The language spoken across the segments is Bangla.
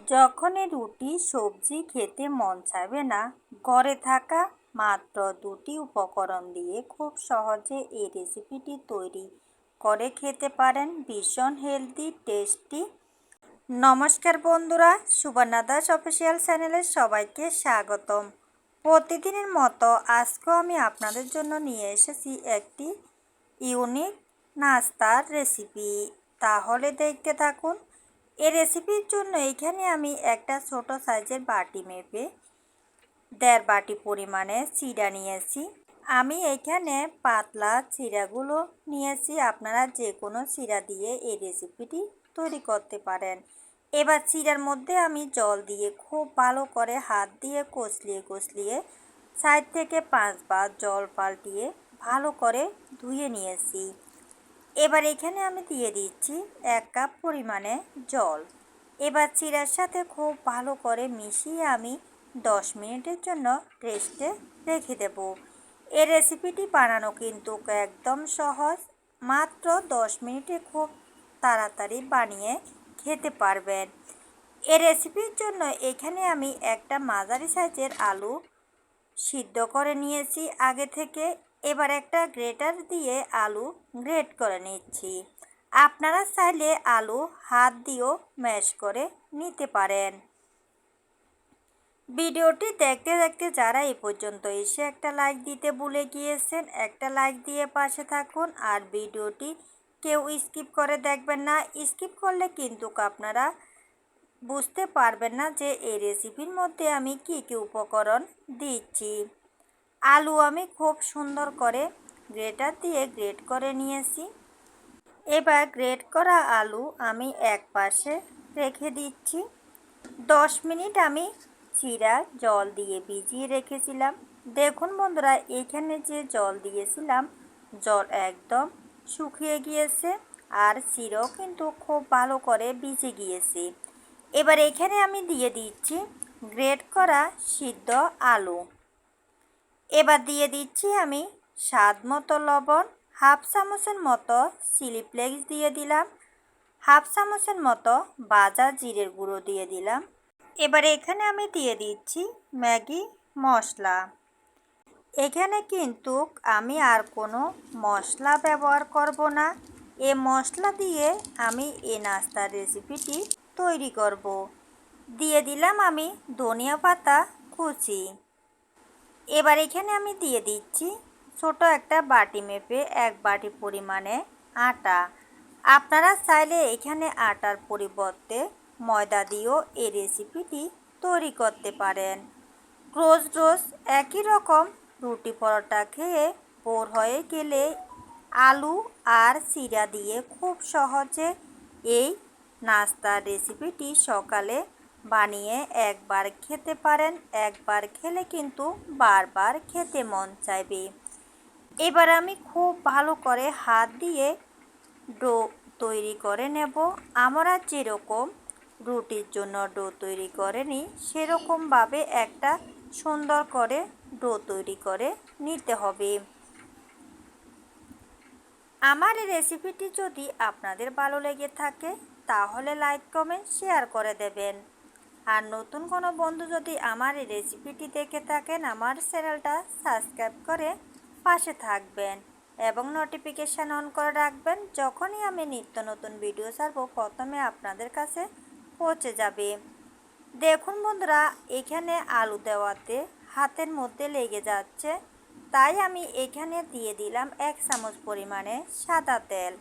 যখনই রুটি সবজি খেতে মন চাইবে না, ঘরে থাকা মাত্র দুটি উপকরণ দিয়ে খুব সহজে এই রেসিপিটি তৈরি করে খেতে পারেন। ভীষণ হেলদি, টেস্টি। নমস্কার বন্ধুরা, সুবর্ণা দাস অফিসিয়াল চ্যানেলে সবাইকে স্বাগতম। প্রতিদিনের মতো আজকেও আমি আপনাদের জন্য নিয়ে এসেছি একটি ইউনিক নাস্তার রেসিপি। তাহলে দেখতে থাকুন। এই রেসিপির জন্য এখানে আমি একটা ছোট সাইজের বাটি মেপে 1.5 বাটি পরিমাণে চিড়া নিয়েছি। আমি এখানে পাতলা চিড়াগুলো নিয়েছি। আপনারা যে কোনো চিড়া দিয়ে এই রেসিপিটি তৈরি করতে পারেন। এবার চিড়ার মধ্যে আমি জল দিয়ে খুব ভালো করে হাত দিয়ে কষলিয়ে 4 থেকে 5 বার জল পাল্টিয়ে ভালো করে ধুয়ে নিয়েছি। এবার এখানে আমি দিয়ে দিচ্ছি 1 কাপ পরিমাণে জল। এবার চিড়ার সাথে খুব ভালো করে মিশিয়ে আমি 10 মিনিটের জন্য রেস্টে রেখে দেব। এই রেসিপিটি বানানো কিন্তু একদম সহজ। মাত্র 10 মিনিটে খুব তাড়াতাড়ি বানিয়ে খেতে পারবেন। এই রেসিপির জন্য এখানে আমি একটা মাঝারি সাইজের আলু সিদ্ধ করে নিয়েছি আগে থেকে। এবার একটা গ্রেটার দিয়ে আলু গ্রেট করে নিচ্ছি। আপনারা চাইলে আলু হাত দিয়েও ম্যাশ করে নিতে পারেন। ভিডিওটি দেখতে দেখতে যারা এই পর্যন্ত এসে একটা লাইক দিতে ভুলে গিয়েছেন, একটা লাইক দিয়ে পাশে থাকুন। আর ভিডিওটি কেউ স্কিপ করে দেখবেন না। স্কিপ করলে কিন্তু আপনারা বুঝতে পারবেন না যে এই রেসিপির মধ্যে আমি কি কি উপকরণ দিচ্ছি। আলু আমি খুব সুন্দর করে গ্রেটার দিয়ে গ্রেট করে নিয়েছি। এবার গ্রেট করা আলু আমি এক পাশে রেখে দিচ্ছি। 10 মিনিট আমি চিড়া জল দিয়ে ভিজিয়ে রেখেছিলাম। দেখুন বন্ধুরা, এখানে যে জল দিয়েছিলাম জল একদম শুকিয়ে গিয়েছে আর চিড়াও কিন্তু খুব ভালো করে ভিজে গিয়েছে। এবার এখানে আমি দিয়ে দিচ্ছি গ্রেট করা সিদ্ধ আলু। এবার দিয়ে দিচ্ছি আমি স্বাদ মতো লবণ, হাফ চামচের মতো চিলি ফ্লেক্স দিয়ে দিলাম, হাফ চামচের মতো ভাজা জিরের গুঁড়ো দিয়ে দিলাম। এবার এখানে আমি দিয়ে দিচ্ছি ম্যাগি মশলা। এখানে কিন্তু আমি আর কোনো মশলা ব্যবহার করব না। এই মশলা দিয়ে আমি এই নাস্তার রেসিপিটি তৈরি করব। দিয়ে দিলাম আমি ধনিয়া পাতা কুচি। এবার এখানে আমি দিয়ে দিচ্ছি ছোট একটা বাটি মেপে 1 বাটি পরিমাণে আটা। আপনারা চাইলে এখানে আটার পরিবর্তে ময়দা দিয়েও এই রেসিপিটি তৈরি করতে পারেন। রোজ রোজ একই রকম রুটি পরোটা খেয়ে বোর হয়ে গেলে আলু আর চিড়া দিয়ে খুব সহজে এই নাস্তার রেসিপিটি সকালে বানিয়ে একবার খেতে পারেন। একবার খেলে কিন্তু বারবার খেতে মন চাইবে। এবার আমি খুব ভালো করে হাত দিয়ে ডো তৈরি করে নেব। আমরা যেরকম রুটির জন্য ডো তৈরি করে নিই সেরকমভাবে একটা সুন্দর করে ডো তৈরি করে নিতে হবে। আমার এই রেসিপিটি যদি আপনাদের ভালো লেগে থাকে তাহলে লাইক কমেন্ট শেয়ার করে দেবেন। আর নতুন কোনো বন্ধু যদি আমার এই রেসিপিটি দেখে থাকেন আমার চ্যানেলটা সাবস্ক্রাইব করে পাশে থাকবেন এবং নোটিফিকেশান অন করে রাখবেন। যখনই আমি নিত্য নতুন ভিডিও ছাড়বো প্রথমে আপনাদের কাছে পৌঁছে যাবে। দেখুন বন্ধুরা, এখানে আলু দেওয়াতে হাতের মধ্যে লেগে যাচ্ছে, তাই আমি এখানে দিয়ে দিলাম 1 চামচ পরিমাণে সাদা তেল।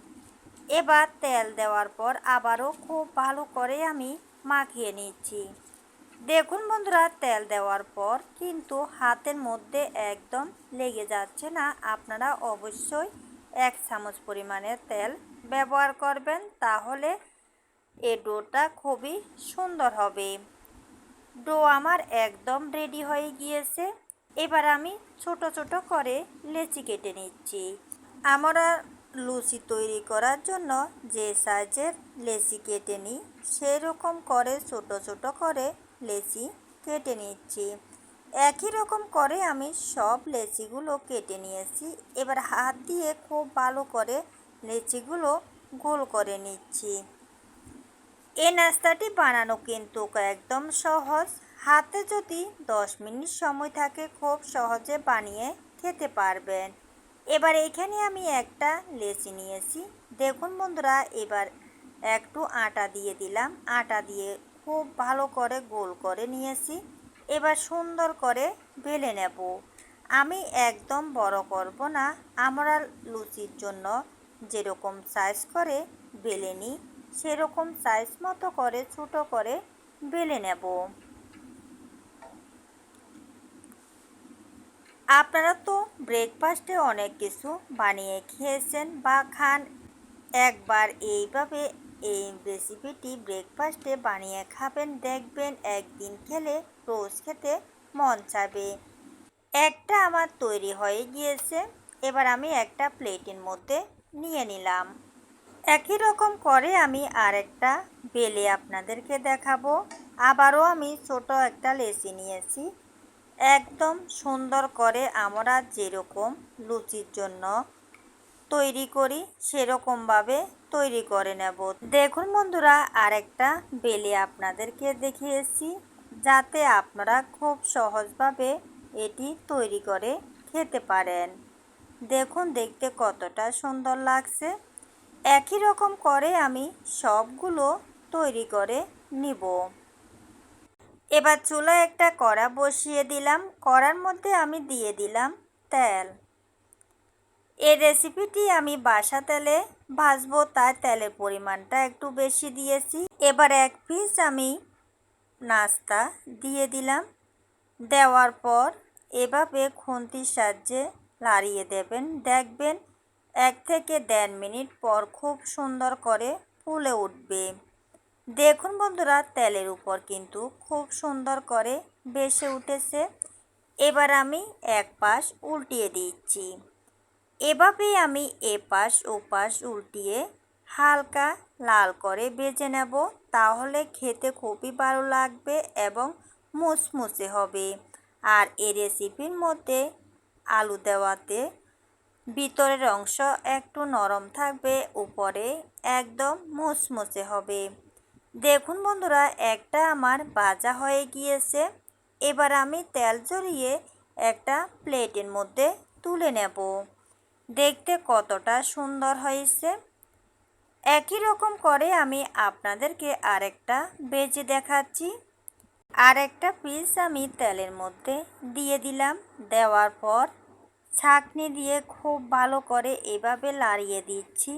এবার তেল দেওয়ার পর আবারও খুব ভালো করে আমি মাখিয়ে নিচ্ছি। দেখুন বন্ধুরা, তেল দেওয়ার পর কিন্তু হাতের মধ্যে একদম লেগে যাচ্ছে না। আপনারা অবশ্যই 1 চামচ পরিমাণে তেল ব্যবহার করবেন, তাহলে এই ডোটা খুবই সুন্দর হবে। ডো আমার একদম রেডি হয়ে গিয়েছে। এবার আমি ছোট ছোট করে লেচি কেটে নিচ্ছি। আমরা লুচি তৈরি করার জন্য যে সাইজের লেচি কেটে নিই সেই রকম করে ছোট ছোট করে লেচি কেটে নিচ্ছি। একই রকম করে আমি সব লেচিগুলো কেটে নিয়েছি। এবার হাত দিয়ে খুব ভালো করে লেচিগুলো গোল করে নিচ্ছি। এই নাস্তাটি বানানো কিন্তু একদম সহজ। হাতে যদি 10 মিনিট সময় থাকে খুব সহজে বানিয়ে খেতে পারবেন। এবার এখানে আমি একটা লেচি নিয়েছি। দেখুন বন্ধুরা, এবার একটু আটা দিয়ে দিলাম। আটা দিয়ে খুব ভালো করে গোল করে নিয়েছি। এবার সুন্দর করে বেলে নেব। আমি একদম বড় করব না, আমরা লুচির জন্য যেরকম সাইজ করে বেলে নিই সেরকম সাইজ মতো করে ছোট করে বেলে নেব। আপনারা তো ব্রেকফাস্টে অনেক কিছু বানিয়ে খেয়েছেন বা খান। একবার এইভাবে এই রেসিপিটি ব্রেকফাস্টে বানিয়ে খাবেন, দেখবেন একদিন খেলে রোজ খেতে মন চাইবে। একটা আমার তৈরি হয়ে গিয়েছে। এবার আমি একটা প্লেটের মধ্যে নিয়ে নিলাম। একই রকম করে আমি আরেকটা বেলে আপনাদেরকে দেখাবো। আবারও আমি ছোট একটা লেচি নিয়েছি। একদম সুন্দর করে আমরা যেরকম লুচির জন্য তৈরি করি সেরকমভাবে তৈরি করে নেব। দেখুন বন্ধুরা, আরেকটা বেলে আপনাদেরকে দেখিয়েছি যাতে আপনারা খুব সহজভাবে এটি তৈরি করে খেতে পারেন। দেখুন দেখতে কতটা সুন্দর লাগছে। একই রকম করে আমি সবগুলো তৈরি করে নিব। এবার চুলায় একটা কড়া বসিয়ে দিলাম। কড়ার মধ্যে আমি দিয়ে দিলাম তেল। এই রেসিপিটি আমি বাসা তেলে ভাজবো, তাই তেলের পরিমাণটা একটু বেশি দিয়েছি। এবার এক পিস আমি নাস্তা দিয়ে দিলাম। দেওয়ার পর এভাবে খুন্তির সাহায্যে লাড়িয়ে দেবেন। দেখবেন 1 থেকে 1.5 মিনিট পর খুব সুন্দর করে ফুলে উঠবে। দেখুন বন্ধুরা, তেলের উপর কিন্তু খুব সুন্দর করে ভেসে উঠেছে। এবার আমি এক পাশ উল্টিয়ে দিচ্ছি। এভাবেই আমি এপাশ ওপাশ উল্টিয়ে হালকা লাল করে ভেজে নেব। তাহলে খেতে খুবই ভালো লাগবে এবং মুচমুচে হবে। আর এই রেসিপির মধ্যে আলু দেওয়াতে ভিতরের অংশ একটু নরম থাকবে, উপরে একদম মুচমুচে হবে। দেখুন বন্ধুরা, একটা আমার ভাজা হয়ে গিয়েছে। এবার আমি তেল ঝরিয়ে একটা প্লেটের মধ্যে তুলে নেব। দেখতে কতটা সুন্দর হয়েছে। একই রকম করে আমি আপনাদেরকে আরেকটা ভেজে দেখাচ্ছি। আরেকটা পিস আমি তেলের মধ্যে দিয়ে দিলাম। দেওয়ার পর ছাঁকনি দিয়ে খুব ভালো করে এভাবে লাড়িয়ে দিচ্ছি।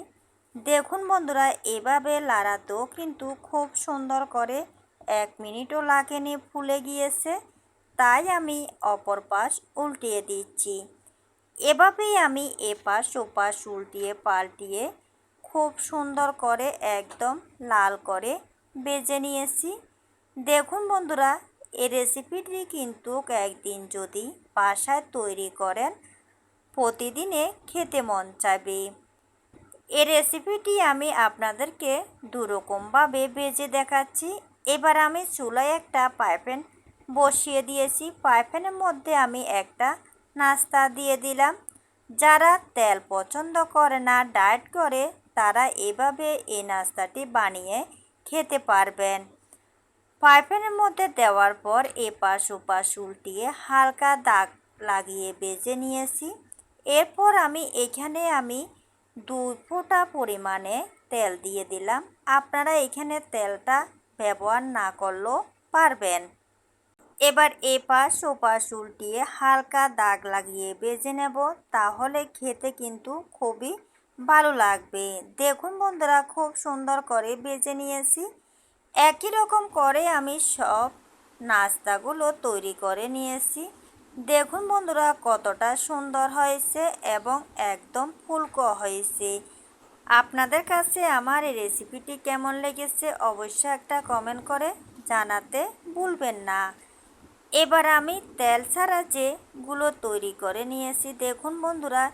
দেখুন বন্ধুরা, এভাবে লাড়াতেও কিন্তু খুব সুন্দর করে 1 মিনিটও লাগেনি, ফুলে গিয়েছে। তাই আমি অপর পাশ উল্টিয়ে দিচ্ছি। এভাবেই আমি এপাশ ওপাশ উল্টিয়ে পাল্টিয়ে খুব সুন্দর করে একদম লাল করে ভেজে নিয়েছি। দেখুন বন্ধুরা, এই রেসিপিটি কিন্তু একদিন যদি বাসায় তৈরি করেন প্রতিদিনে খেতে মন চাইবে। এই রেসিপিটি আমি আপনাদেরকে দুরকমভাবে ভেজে দেখাচ্ছি। এবার আমি চুলায় একটা পাইপ্যান বসিয়ে দিয়েছি। পাইপ্যানের মধ্যে আমি একটা নাস্তা দিয়ে দিলাম। যারা তেল পছন্দ করে না, ডায়েট করে, তারা এভাবে এই নাস্তাটি বানিয়ে খেতে পারবেন। পাইপ্যানের মধ্যে দেওয়ার পর এপাশ ওপাশ উল্টিয়ে হালকা দাগ লাগিয়ে ভেজে নিয়েছি। এরপর আমি এখানে 2 ফোঁটা পরিমাণে তেল দিয়ে দিলাম। আপনারা এখানে তেলটা ব্যবহার না করলেও পারবেন। এবার এপাশ ওপাশ উল্টিয়ে হালকা দাগ লাগিয়ে ভেজে নেব, তাহলে খেতে কিন্তু খুবই ভালো লাগবে। দেখুন বন্ধুরা, খুব সুন্দর করে ভেজে নিয়েছি। একই রকম করে আমি সব নাস্তাগুলো তৈরি করে নিয়েছি। দেখুন বন্ধুরা, কতটা সুন্দর হয়েছে এবং একদম ফুলকো হয়েছে। আপনাদের কাছে আমার এই রেসিপিটি কেমন লেগেছে অবশ্যই একটা কমেন্ট করে জানাতে ভুলবেন না। এবার আমি তেল ছাড়া যেগুলো তৈরি করে নিয়েছি, দেখুন বন্ধুরা,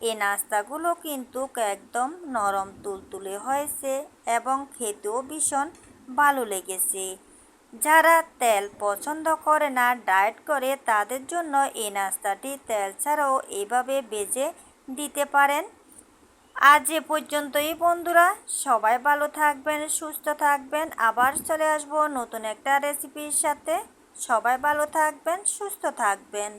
এই নাস্তাগুলো কিন্তু একদম নরম তুলতুলে হয়েছে এবং খেতেও ভীষণ ভালো লেগেছে। যারা তেল পছন্দ করে না, ডায়েট করে, তাদের জন্য এই নাস্তাটি তেল ছাড়াও এভাবে ভেজে দিতে পারেন। আজ এ পর্যন্তই বন্ধুরা, সবাই ভালো থাকবেন, সুস্থ থাকবেন। আবার চলে আসবো নতুন একটা রেসিপির সাথে। সবাই ভালো থাকবেন, সুস্থ থাকবেন।